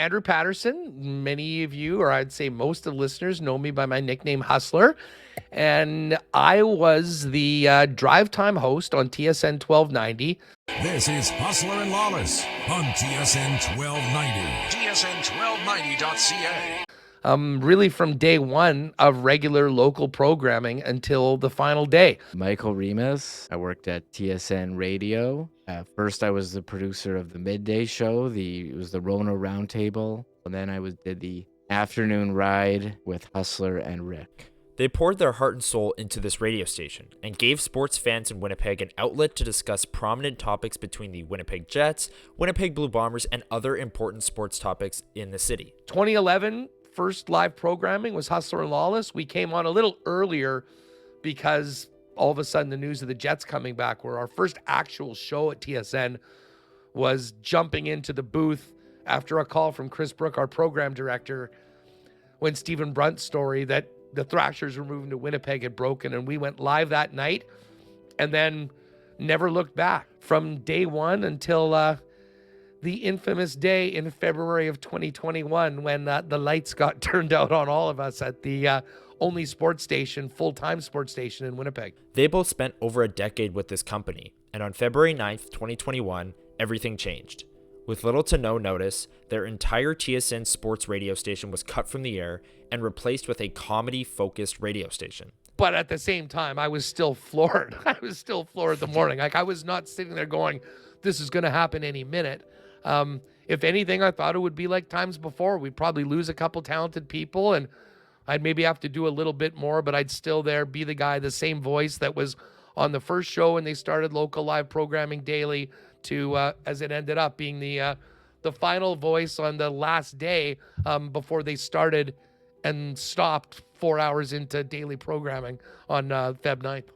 Andrew Paterson. Many of you, or I'd say most of the listeners, know me by my nickname Hustler. And I was the drive time host on TSN 1290. This is Hustler and Lawless on TSN 1290. TSN1290.ca. Really from day one of regular local programming until the final day. Michael Remis. I worked at TSN Radio. First, I was the producer of the midday show. It was the Rona Roundtable. And then I did the afternoon ride with Hustler and Rick. They poured their heart and soul into this radio station and gave sports fans in Winnipeg an outlet to discuss prominent topics between the Winnipeg Jets, Winnipeg Blue Bombers, and other important sports topics in the city. 2011, first live programming was Hustler and Lawless. We came on a little earlier because all of a sudden the news of the Jets coming back, where our first actual show at TSN was jumping into the booth after a call from Chris Brook, our program director, when Stephen Brunt's story that the Thrashers were moving to Winnipeg had broken, and we went live that night and then never looked back from day one until the infamous day in February of 2021 when the lights got turned out on all of us at the only sports station, full-time sports station in Winnipeg. They both spent over a decade with this company, and on February 9th, 2021, everything changed. With little to no notice, their entire TSN sports radio station was cut from the air and replaced with a comedy-focused radio station. But at the same time, I was still floored. I was still floored the morning. Like, I was not sitting there going, this is going to happen any minute. If anything, I thought it would be like times before. We'd probably lose a couple talented people, and I'd maybe have to do a little bit more, but I'd still be the guy, the same voice that was on the first show when they started local live programming daily to, as it ended up being the final voice on the last day before they started and stopped 4 hours into daily programming on Feb 9th.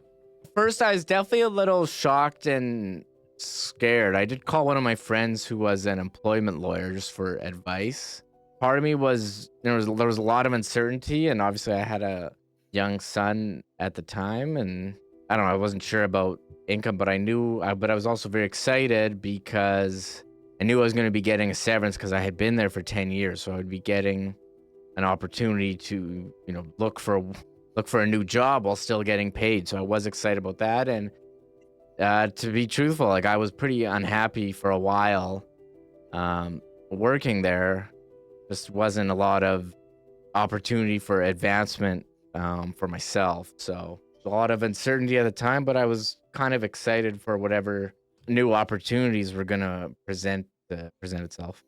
First, I was definitely a little shocked and scared. I did call one of my friends who was an employment lawyer just for advice. Part of me was there was a lot of uncertainty, and obviously I had a young son at the time, and I don't know, I wasn't sure about income, but I was also very excited because I knew I was going to be getting a severance because I had been there for 10 years, so I would be getting an opportunity to, look for a new job while still getting paid. So I was excited about that, and to be truthful, like, I was pretty unhappy for a while working there. Just wasn't a lot of opportunity for advancement for myself. So a lot of uncertainty at the time, but I was kind of excited for whatever new opportunities were going to present itself.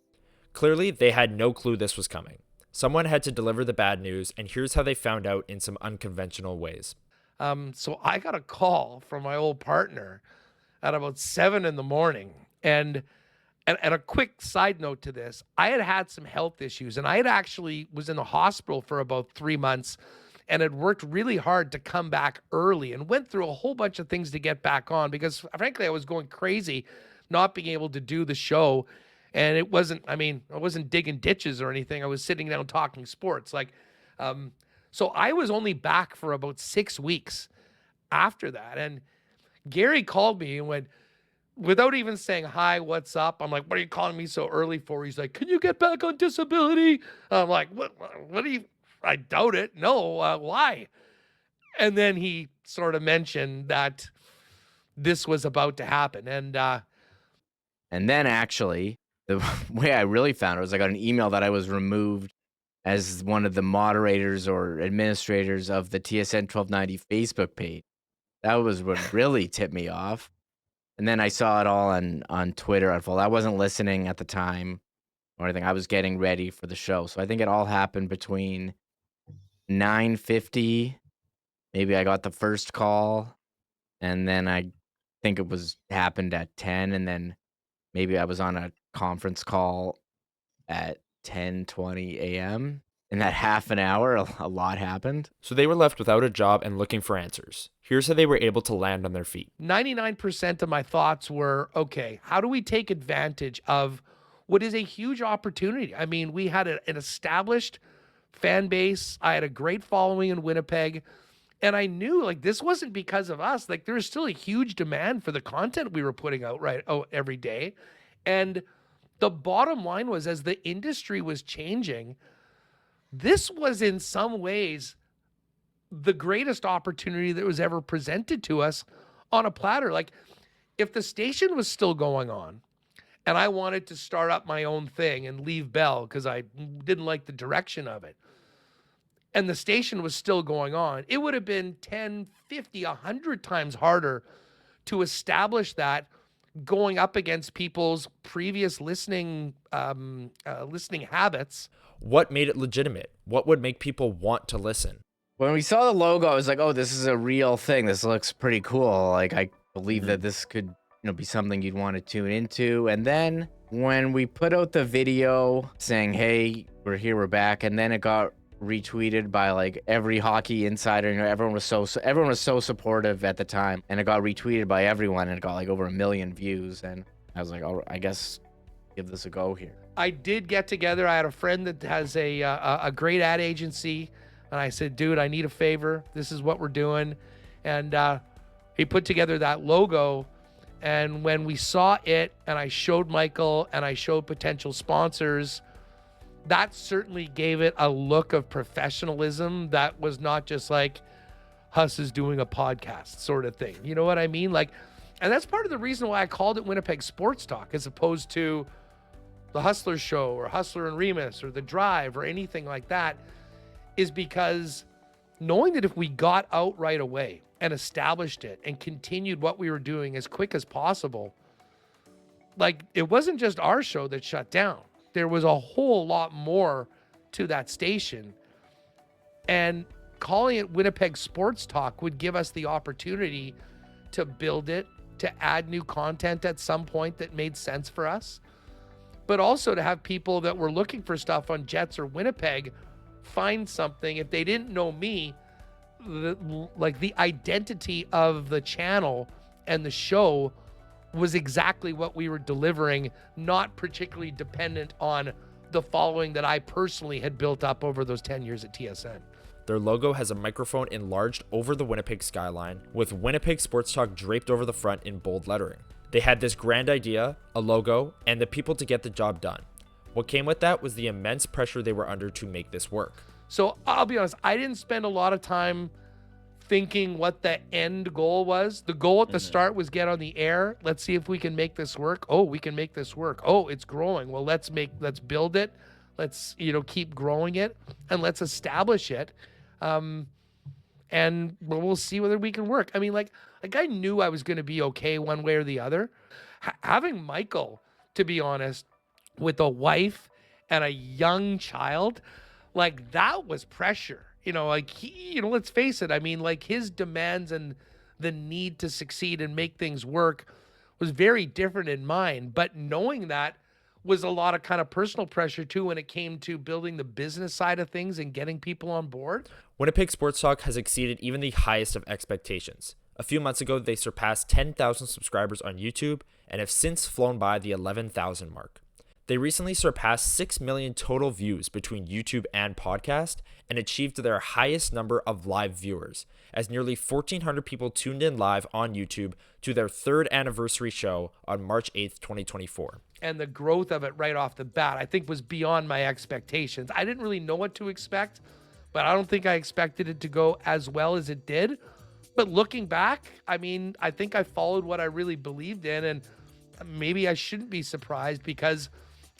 Clearly, they had no clue this was coming. Someone had to deliver the bad news, and here's how they found out in some unconventional ways. So I got a call from my old partner at about 7 a.m. And a quick side note to this, I had some health issues, and I had actually was in the hospital for about 3 months and had worked really hard to come back early and went through a whole bunch of things to get back on because, frankly, I was going crazy not being able to do the show. And I wasn't digging ditches or anything. I was sitting down talking sports. So I was only back for about 6 weeks after that. And Gary called me and went, without even saying, hi, what's up? I'm like, what are you calling me so early for? He's like, can you get back on disability? I'm like, what do you, I doubt it. No, why? And then he sort of mentioned that this was about to happen. And then actually, the way I really found it was I got an email that I was removed as one of the moderators or administrators of the TSN 1290 Facebook page. That was what really tipped me off. And then I saw it all on Twitter. I wasn't listening at the time or anything. I was getting ready for the show. So I think it all happened between 9:50. Maybe I got the first call. And then I think it happened at 10. And then maybe I was on a conference call at 10:20 a.m. In that half an hour, a lot happened. So they were left without a job and looking for answers. Here's how they were able to land on their feet. 99% of my thoughts were, okay, how do we take advantage of what is a huge opportunity? I mean, we had an established fan base. I had a great following in Winnipeg. And I knew, this wasn't because of us. There was still a huge demand for the content we were putting out every day. And the bottom line was, as the industry was changing, this was in some ways the greatest opportunity that was ever presented to us on a platter. Like, if the station was still going on and I wanted to start up my own thing and leave Bell because I didn't like the direction of it, and the station was still going on, it would have been 10, 50, 100 times harder to establish that, going up against people's previous listening habits. What made it legitimate? What would make people want to listen? When we saw the logo, I was like, oh, this is a real thing. This looks pretty cool. Like, I believe that this could, be something you'd want to tune into. And then when we put out the video saying, hey, we're here, we're back, and then it got retweeted by like every hockey insider, everyone was so supportive at the time, and it got retweeted by everyone, and it got like over 1 million views. And I was like, oh, I guess give this a go here. I did get together. I had a friend that has a great ad agency, and I said, dude, I need a favor. This is what we're doing. And he put together that logo. And when we saw it, and I showed Michael and I showed potential sponsors, that certainly gave it a look of professionalism that was not just like Huss is doing a podcast sort of thing. You know what I mean? Like, and that's part of the reason why I called it Winnipeg Sports Talk, as opposed to the Hustler Show or Hustler and Remis or The Drive or anything like that, is because knowing that if we got out right away and established it and continued what we were doing as quick as possible, like, it wasn't just our show that shut down. There was a whole lot more to that station. And calling it Winnipeg Sports Talk would give us the opportunity to build it, to add new content at some point that made sense for us, but also to have people that were looking for stuff on Jets or Winnipeg find something. If they didn't know me, the identity of the channel and the show was exactly what we were delivering, not particularly dependent on the following that I personally had built up over those 10 years at TSN. Their logo has a microphone enlarged over the Winnipeg skyline, with Winnipeg Sports Talk draped over the front in bold lettering. They had this grand idea, a logo, and the people to get the job done. What came with that was the immense pressure they were under to make this work. So I'll be honest, I didn't spend a lot of time thinking what the end goal was. The goal at the start was get on the air. Let's see if we can make this work. Oh, we can make this work. Oh, it's growing. Well, let's build it. Let's, keep growing it, and let's establish it. And we'll see whether we can work. I mean, like I knew I was going to be okay one way or the other. Having Michael, to be honest, with a wife and a young child, like, that was pressure. Let's face it. I mean, like, his demands and the need to succeed and make things work was very different in mine. But knowing that was a lot of kind of personal pressure too when it came to building the business side of things and getting people on board. Winnipeg Sports Talk has exceeded even the highest of expectations. A few months ago, they surpassed 10,000 subscribers on YouTube and have since flown by the 11,000 mark. They recently surpassed 6 million total views between YouTube and podcast, and achieved their highest number of live viewers, as nearly 1,400 people tuned in live on YouTube to their 3rd anniversary show on March 8th, 2024. And the growth of it right off the bat, I think, was beyond my expectations. I didn't really know what to expect, but I don't think I expected it to go as well as it did. But looking back, I mean, I think I followed what I really believed in, and maybe I shouldn't be surprised, because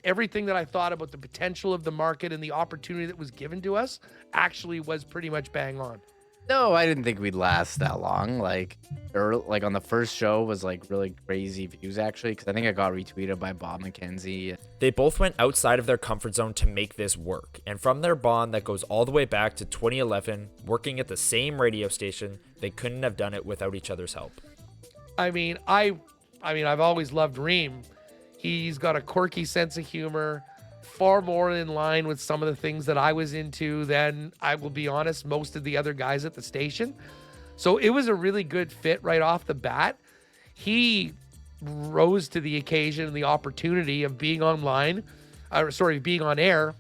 everything that I thought about the potential of the market and the opportunity that was given to us actually was pretty much bang on. No, I didn't think we'd last that long. Like on the first show was like really crazy views, actually, because I think I got retweeted by Bob McKenzie. They both went outside of their comfort zone to make this work, and from their bond that goes all the way back to 2011, working at the same radio station, they couldn't have done it without each other's help. I mean, I've always loved Reem. He's got a quirky sense of humor, far more in line with some of the things that I was into than, I will be honest, most of the other guys at the station. So it was a really good fit right off the bat. He rose to the occasion and the opportunity of being being on air.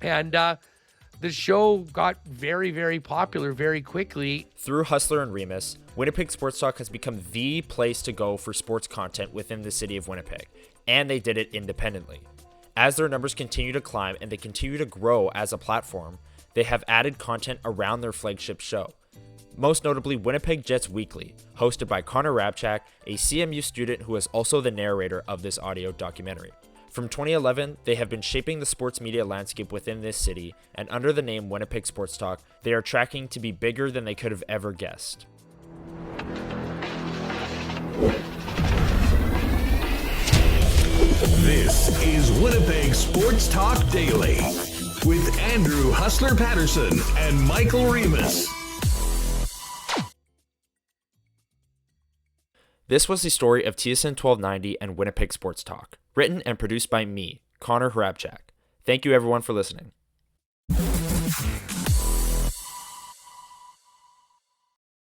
And the show got very, very popular very quickly. Through Hustler and Remis, Winnipeg Sports Talk has become the place to go for sports content within the city of Winnipeg, and they did it independently. As their numbers continue to climb and they continue to grow as a platform, they have added content around their flagship show. Most notably, Winnipeg Jets Weekly, hosted by Connor Hrabchak, a CMU student who is also the narrator of this audio documentary. From 2011, they have been shaping the sports media landscape within this city, and under the name Winnipeg Sports Talk, they are tracking to be bigger than they could have ever guessed. This is Winnipeg Sports Talk Daily with Andrew Hustler Paterson and Michael Remis. This was the story of TSN 1290 and Winnipeg Sports Talk, written and produced by me, Connor Hrabchak. Thank you everyone for listening.